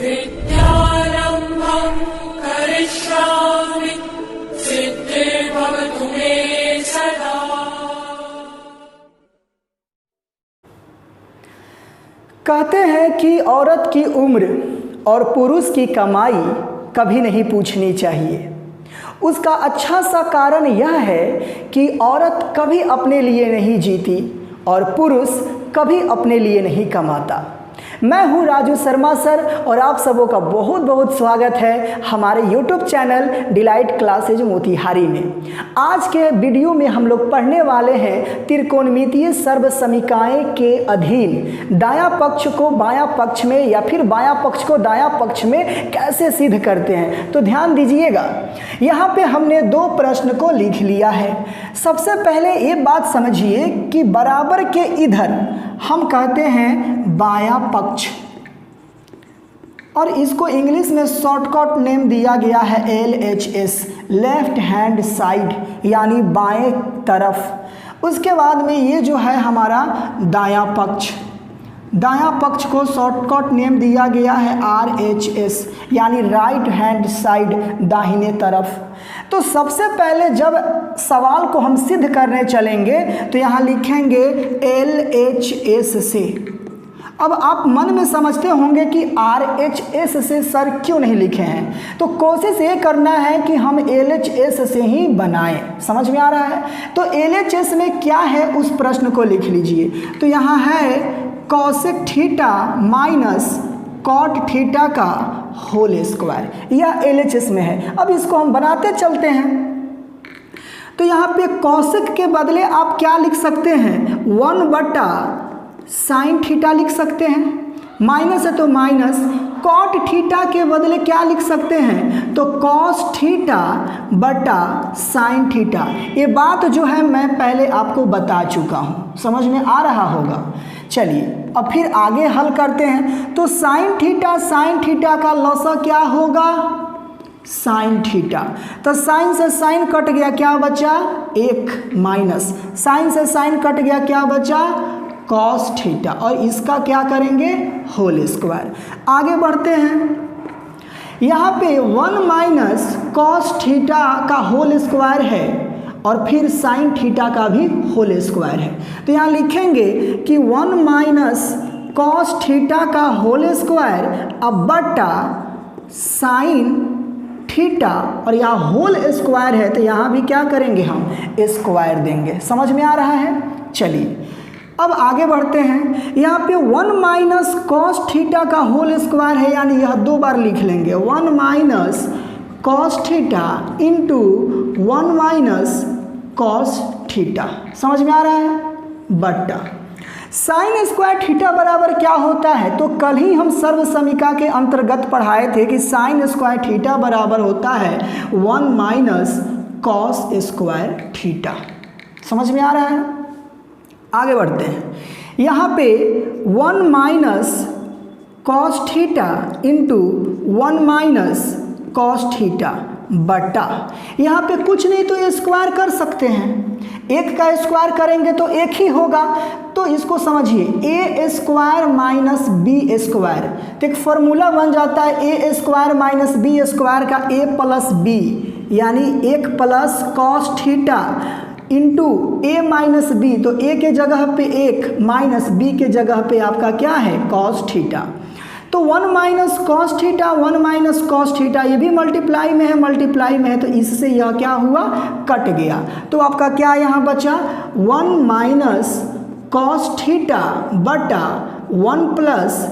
विद्यारम्भं करिष्यामि सिद्धिर्भवतु मे सदा। कहते हैं कि औरत की उम्र और पुरुष की कमाई कभी नहीं पूछनी चाहिए। उसका अच्छा सा कारण यह है कि औरत कभी अपने लिए नहीं जीती और पुरुष कभी अपने लिए नहीं कमाता। मैं हूं राजू शर्मा सर और आप सबों का बहुत बहुत स्वागत है हमारे YouTube channel delight classes Motihari में। आज के वीडियो में हम लोग पढ़ने वाले हैं त्रिकोणमितीय सर्व समीकरण के अधीन दायां पक्ष को बायां पक्ष में या फिर बायां पक्ष को दायां पक्ष में कैसे सिद्ध करते हैं। तो ध्यान दीजिएगा, यहाँ पे हमने दो प्रश्न को लिख लिया है। सबसे पहले ये बात समझिए कि बराबर के इधर हम कहते हैं बायां पक्ष और इसको इंग्लिश में शॉर्टकट नेम दिया गया है LHS, लेफ्ट हैंड साइड, यानी बाएं तरफ। उसके बाद में ये जो है हमारा दायां पक्ष, दायां पक्ष को शॉर्टकट नेम दिया गया है RHS, यानी राइट हैंड साइड, दाहिने तरफ। तो सबसे पहले जब सवाल को हम सिद्ध करने चलेंगे तो यहाँ लिखेंगे LHS से। अब आप मन में समझते होंगे कि RHS से सर क्यों नहीं लिखे हैं, तो कोशिश ये करना है कि हम LHS से ही बनाएं। समझ में आ रहा है? तो LHS में क्या है उस प्रश्न को लिख लीजिए। तो यहाँ है cosec theta minus cot theta का होल स्क्वायर, यह LHS में है। अब इसको हम बनाते चलते हैं। तो यहाँ पे कॉसेक के बदले आप क्या लिख सकते हैं, 1/sin थीटा लिख सकते हैं, माइनस है तो माइनस। कॉट थीटा के बदले क्या लिख सकते हैं, तो कॉस थीटा बटा साइन थीटा। ये बात जो है मैं पहले आपको बता चुका हूँ, समझ में आ रहा होगा। चलिए अब फिर आगे हल करते हैं। तो साइन थीटा का लॉसा क्या होगा, साइन थीटा। तो साइन से साइन कट गया, क्या बचा, 1 माइनस। साइन से साइन कट गया, क्या बचा, कॉस थीटा। और इसका क्या करेंगे, होल स्क्वायर। आगे बढ़ते हैं। यहाँ पे 1 माइनस कॉस थीटा का होल स्क्वायर है और फिर साइन थीटा का भी होल स्क्वायर है। तो यहाँ लिखेंगे कि 1 माइनस कॉस थीटा का होल स्क्वायर अब बटा साइन थीटा, और यहाँ होल स्क्वायर है तो यहाँ भी क्या करेंगे, हम स्क्वायर देंगे। समझ में आ रहा है? चलिए अब आगे बढ़ते हैं। यहाँ पे 1 माइनस कॉस थीटा का होल स्क्वायर है, यानी यह 2 बार लिख लेंगे, 1 minus cos theta into 1 minus cos theta. समझ में आ रहा है? बटा साइन स्क्वायर थीटा बराबर क्या होता है, तो कल ही हम सर्व समीकरण के अंतर्गत पढ़ाए थे कि साइन स्क्वायर थीटा बराबर होता है 1 माइनस कॉस स्क्वायर थीटा। समझ में आ रहा है? आगे बढ़ते हैं। यहाँ पे 1 minus cos theta into 1 minus cos theta बटा, यहाँ पे कुछ नहीं तो स्क्वायर कर सकते हैं, 1 का स्क्वायर करेंगे तो 1 ही होगा। तो इसको समझिए, ए स्क्वायर माइनस बी स्क्वायर, तो एक फॉर्मूला बन जाता है A square minus B square का ए प्लस बी, यानी 1 प्लस कॉस थीटा इंटू ए माइनस बी। तो ए के जगह पे 1 माइनस बी के जगह पे आपका क्या है, कॉस थीटा। तो 1 minus cos theta, 1 minus cos theta, ये भी मल्टीप्लाई में है, तो इससे यह क्या हुआ, कट गया। तो आपका क्या यहाँ बचा, 1 माइनस कॉस थीटा बटा 1 प्लस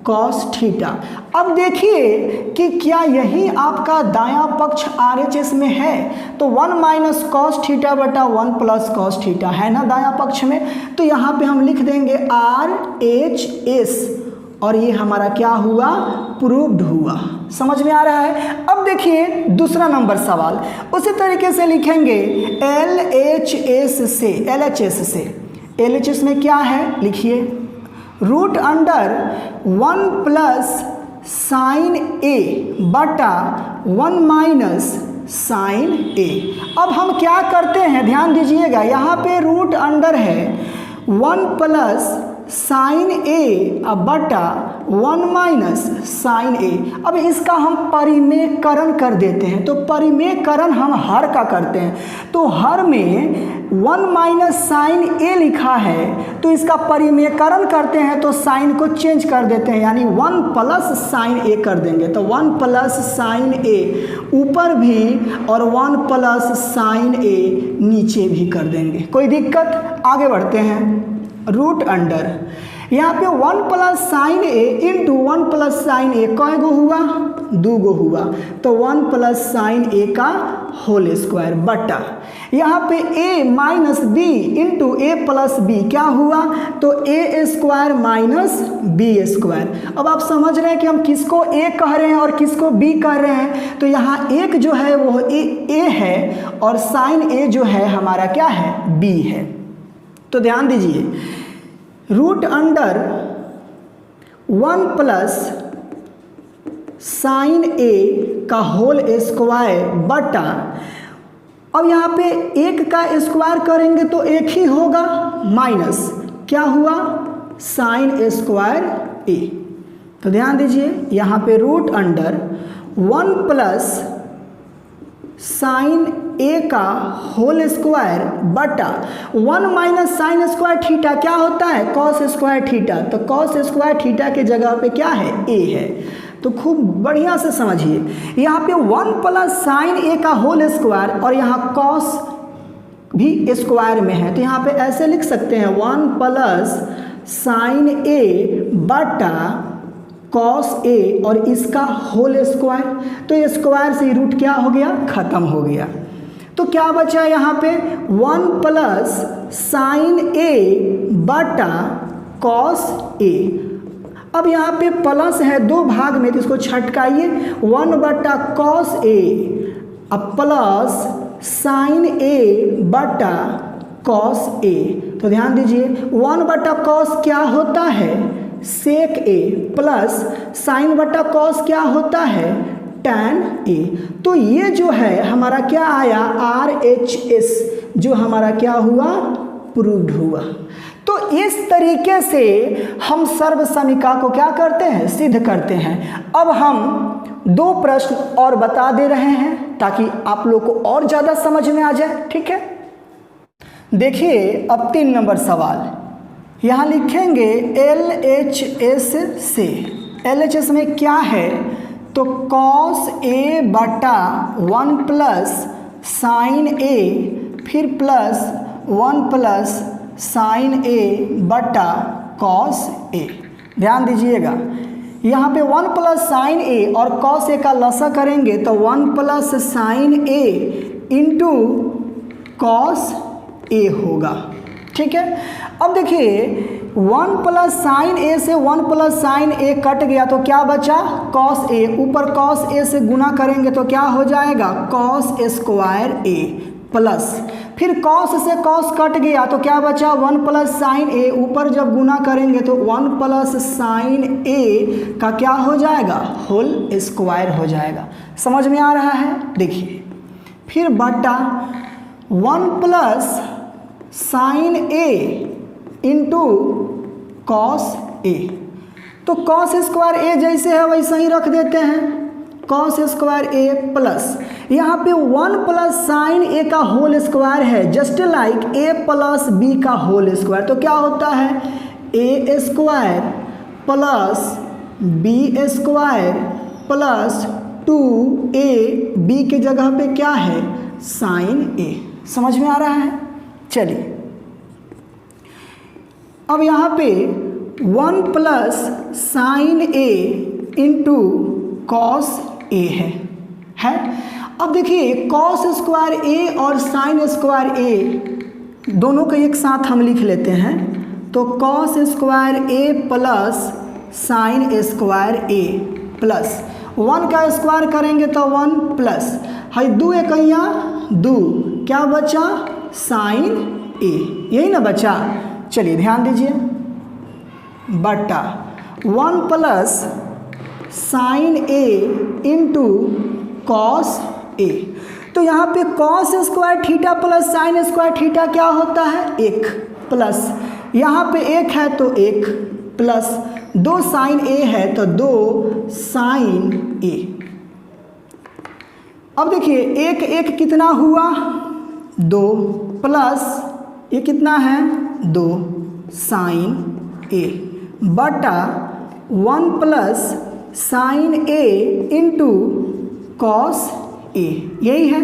कॉस थीटा। अब देखिए कि क्या यही आपका दायां पक्ष RHS में है, तो 1 माइनस कॉस थीटा बटा 1 प्लस कॉस थीटा है ना दायां पक्ष में। तो यहाँ पे हम लिख देंगे RHS और ये हमारा क्या हुआ, प्रूव्ड हुआ। समझ में आ रहा है? अब देखिए दूसरा नंबर सवाल, उसी तरीके से लिखेंगे LHS में क्या है, लिखिए रूट अंडर 1 प्लस साइन ए बटा 1 माइनस साइन ए। अब हम क्या करते हैं, ध्यान दीजिएगा, यहाँ पे रूट अंडर है 1 प्लस साइन ए बटा 1 माइनस साइन ए। अब इसका हम परिमेयकरण कर देते हैं। तो परिमेयकरण हम हर का करते हैं, तो हर में 1 माइनस साइन ए लिखा है, तो इसका परिमेयकरण करते हैं तो साइन को चेंज कर देते हैं, यानी 1 प्लस साइन ए कर देंगे। तो 1 प्लस साइन ए ऊपर भी और 1 प्लस साइन ए नीचे भी कर देंगे। कोई दिक्कत? आगे बढ़ते हैं। रूट अंडर यहाँ पे 1 प्लस साइन ए इंटू 1 प्लस साइन ए कई गो हुआ? 2 गो हुआ। तो 1 प्लस साइन ए का होल स्क्वायर बटा यहाँ पे a minus B into A plus B क्या हुआ? तो A square minus B square. अब आप समझ रहे हैं कि हम किसको a कह रहे हैं और किसको b कह रहे हैं। तो यहाँ एक जो है वो a है और साइन a जो है हमारा क्या है? b है। तो ध्यान दीजिए, root under 1 plus sine A का होल स्क्वायर बटा, अब यहाँ पे एक का स्क्वायर करेंगे तो एक ही होगा, माइनस क्या हुआ? साइन स्क्वायर ए। तो ध्यान दीजिए यहाँ पे root under 1 plus sine A का होल स्क्वायर बटा 1 माइनस साइन स्क्वायर थीटा क्या होता है? Cos square theta. तो कॉस स्क्वायर थीटा के जगह पे क्या है? ए है। तो खूब बढ़िया से समझिए, यहाँ पे 1 प्लस साइन ए का होल स्क्वायर और यहाँ कॉस भी स्क्वायर में है, तो यहाँ पे ऐसे लिख सकते हैं 1 प्लस साइन ए बटा कॉस ए और इसका होल स्क्वायर। तो स्क्वायर से रूट क्या हो गया? खत्म हो गया। तो क्या बचा यहाँ पे? 1 प्लस साइन ए बटा कॉस ए। अब यहाँ पे प्लस है 2 भाग में, तो इसको छटकाइए, 1 बटा कॉस ए अब प्लस साइन ए बटा कॉस ए। तो ध्यान दीजिए 1 बटा कॉस क्या होता है? सेक ए प्लस साइन बटा कॉस क्या होता है? Tan A. तो ये जो है हमारा क्या आया? RHS, जो हमारा क्या हुआ? प्रूव्ड हुआ। तो इस तरीके से हम सर्वसमीका को क्या करते हैं? सिद्ध करते हैं। अब हम 2 प्रश्न और बता दे रहे हैं ताकि आप लोग को और ज़्यादा समझ में आ जाए। ठीक है, देखिए अब 3 नंबर सवाल यहाँ लिखेंगे LHS से। LHS में क्या है? तो कॉस ए बटा 1 प्लस साइन ए फिर प्लस 1 प्लस साइन ए बटा कॉस ए। ध्यान दीजिएगा यहाँ पे 1 प्लस साइन ए और कॉस ए का लसा करेंगे तो 1 प्लस साइन ए इंटू कॉस ए होगा। ठीक है, अब देखिए 1 प्लस साइन ए से 1 प्लस साइन ए कट गया तो क्या बचा? Cos A. ऊपर कॉस ए से गुना करेंगे तो क्या हो जाएगा? कॉस स्क्वायर ए प्लस फिर कॉस से कॉस कट गया तो क्या बचा? 1 प्लस साइन ए। ऊपर जब गुना करेंगे तो 1 प्लस साइन ए का क्या हो जाएगा? होल स्क्वायर हो जाएगा। समझ में आ रहा है? देखिए फिर बटा 1 प्लस साइन ए इंटू कॉस ए। तो कॉस स्क्वायर ए जैसे है वैसे ही रख देते हैं, कॉस स्क्वायर ए प्लस यहाँ पे 1 प्लस साइन ए का होल स्क्वायर है, just like A plus B का होल स्क्वायर। तो क्या होता है? A square plus B square plus 2ab की जगह पे क्या है? Sine A. समझ में आ रहा है? चलिए अब यहाँ पे 1 प्लस साइन ए इंटू कॉस ए है। अब देखिए कॉस स्क्वायर ए और साइन स्क्वायर ए दोनों को एक साथ हम लिख लेते हैं। तो कॉस स्क्वायर ए प्लस साइन स्क्वायर ए प्लस 1 का स्क्वायर करेंगे तो 1 प्लस है 2 एकैया 2 क्या बचा? साइन ए। यही ना बचा? चलिए ध्यान दीजिए बटा 1 प्लस साइन ए इंटू कॉस ए। तो यहाँ पे cos square theta plus sine square theta क्या होता है? 1 प्लस यहाँ पे 1 है तो 1 प्लस 2 साइन ए है तो 2 साइन ए। अब देखिए 1 1 कितना हुआ 2 प्लस ये कितना है 2 साइन ए बटा 1 प्लस साइन ए इंटू कॉस ए, यही है।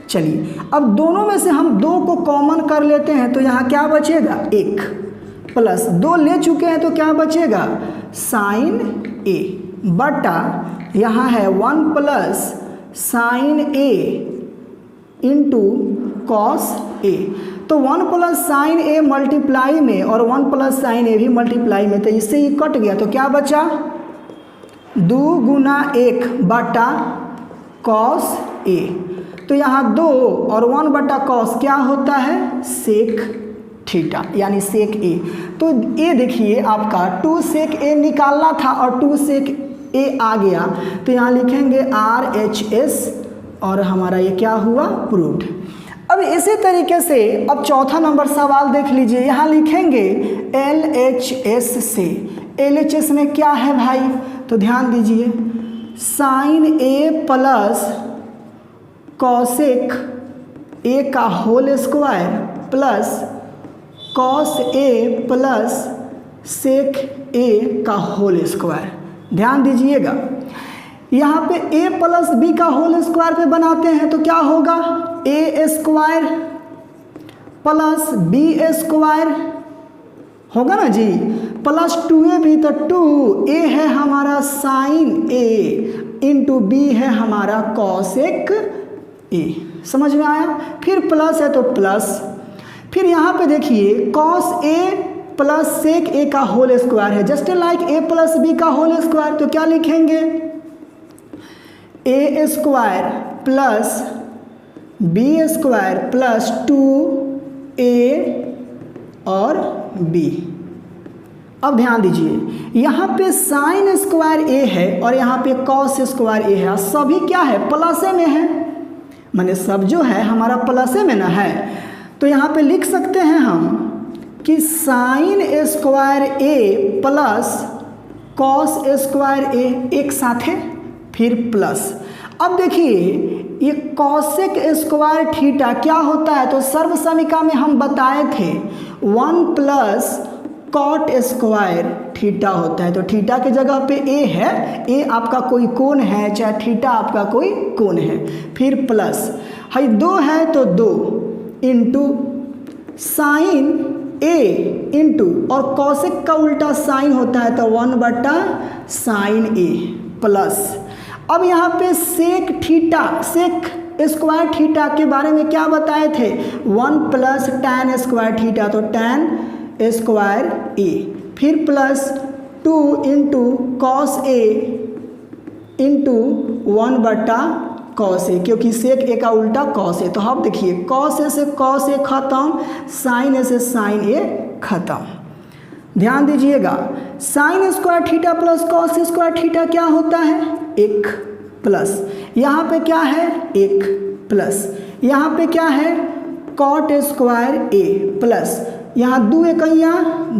चलिए अब दोनों में से हम 2 को कॉमन कर लेते हैं तो यहाँ क्या बचेगा 1 प्लस 2 ले चुके हैं तो क्या बचेगा साइन ए बटा यहाँ है 1 प्लस साइन ए इंटू कॉस ए। तो 1 प्लस साइन ए मल्टीप्लाई में और 1 प्लस साइन ए भी मल्टीप्लाई में, तो इससे ये कट गया तो क्या बचा 2 गुना 1 बटा कॉस ए। तो यहाँ 2 और 1 बटा कॉस क्या होता है सेक थीटा यानी सेक ए। तो ये देखिए आपका 2 सेक ए निकालना था और 2 सेक ए आ गया तो यहाँ लिखेंगे RHS और हमारा ये क्या हुआ प्रूव्ड। अब इसी तरीके से अब चौथा नंबर सवाल देख लीजिए, यहाँ लिखेंगे LHS से। LHS में क्या है भाई, तो ध्यान दीजिए sine A plus cosec A का whole square plus cos A plus sec A का होल स्क्वायर। ध्यान दीजिएगा यहाँ पे a प्लस बी का होल स्क्वायर पे बनाते हैं तो क्या होगा a square plus B square होगा ना जी, प्लस 2ab तो 2a है हमारा साइन a इंटू बी है हमारा कॉसेक ए। समझ में आया। फिर प्लस है तो प्लस, फिर यहाँ पे देखिए cos A plus sec A का होल स्क्वायर है just like a plus B का होल स्क्वायर। तो क्या लिखेंगे A square plus B square plus 2a और b। अब ध्यान दीजिए यहाँ पे साइन स्क्वायर ए है और यहाँ पे कॉस स्क्वायर ए है, सभी क्या है प्लसे में है, माने सब जो है हमारा प्लसे में ना है। तो यहाँ पे लिख सकते हैं हम कि साइन स्क्वायर ए प्लस कॉस स्क्वायर ए एक साथ है फिर प्लस। अब देखिए ये कॉसेक स्क्वायर थीटा क्या होता है, तो सर्व समीका में हम बताए थे 1 प्लस कॉट स्क्वायर थीटा होता है। तो थीटा की जगह पे ए है, ए आपका कोई कोण है चाहे थीटा आपका कोई कोण है, फिर प्लस है 2 है तो 2 इंटू साइन ए इंटू और कॉसेक का उल्टा साइन होता है तो 1 बटा साइन ए प्लस। अब यहाँ पे sec theta sec square theta के बारे में क्या बताए थे 1 प्लस tan स्क्वायर थीटा तो tan स्क्वायर ए, फिर plus 2 into cos A into 1 बटा कॉस ए, क्योंकि सेक ए का उल्टा कॉस ए। तो अब देखिए कॉस ए से कॉस ए खत्म, साइन ए से साइन ए खत्म। ध्यान दीजिएगा sine square theta plus cos square theta क्या होता है 1 प्लस, यहाँ पे क्या है 1 प्लस, यहाँ पे क्या है कॉट स्क्वायर ए प्लस, यहाँ 2 एकैया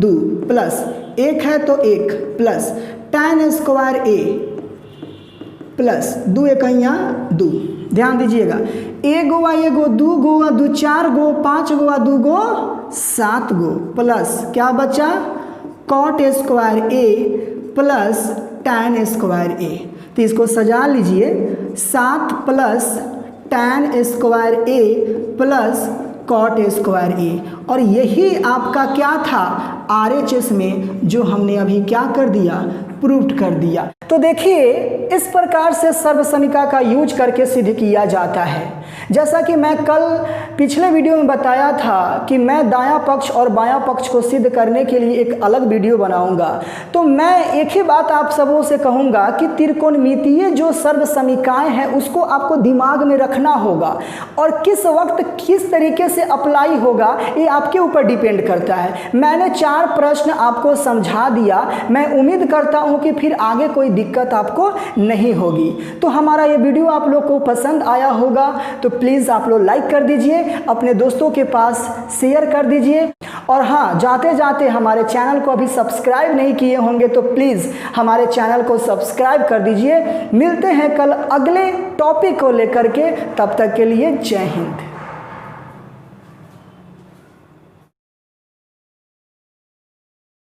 2 प्लस 1 है तो 1 प्लस tan स्क्वायर ए प्लस 2 एकैया 2। ध्यान दीजिएगा एगो एगो 2 गो 2 4 गो 5 गो 2 गो 7 गो प्लस क्या बचा कॉट स्क्वायर ए प्लस tan स्क्वायर ए। तो इसको सजा लीजिए 7 प्लस tan स्क्वायर ए प्लस कॉट स्क्वायर ए, और यही आपका क्या था RHS में जो हमने अभी क्या कर दिया प्रूव्ड कर दिया। तो देखिए इस प्रकार से सर्व समीका का यूज करके सिद्ध किया जाता है। जैसा कि मैं कल पिछले वीडियो में बताया था कि मैं दायां पक्ष और बायां पक्ष को सिद्ध करने के लिए एक अलग वीडियो बनाऊंगा। तो मैं एक ही बात आप सबों से कहूंगा कि त्रिकोणमितीय जो सर्व समीकाएं हैं उसको आपको दिमाग में रखना होगा, और किस वक्त किस तरीके से अप्लाई होगा ये आपके ऊपर डिपेंड करता है। मैंने 4 प्रश्न आपको समझा दिया, मैं उम्मीद करता हूँ कि फिर आगे कोई दिक्कत आपको नहीं होगी। तो हमारा ये वीडियो आप लोग को पसंद आया होगा तो प्लीज़ आप लोग लाइक कर दीजिए, अपने दोस्तों के पास शेयर कर दीजिए, और हाँ, जाते जाते हमारे चैनल को अभी सब्सक्राइब नहीं किए होंगे तो प्लीज़ हमारे चैनल को सब्सक्राइब कर दीजिए। मिलते हैं कल अगले टॉपिक को लेकर के, तब तक के लिए जय हिंद।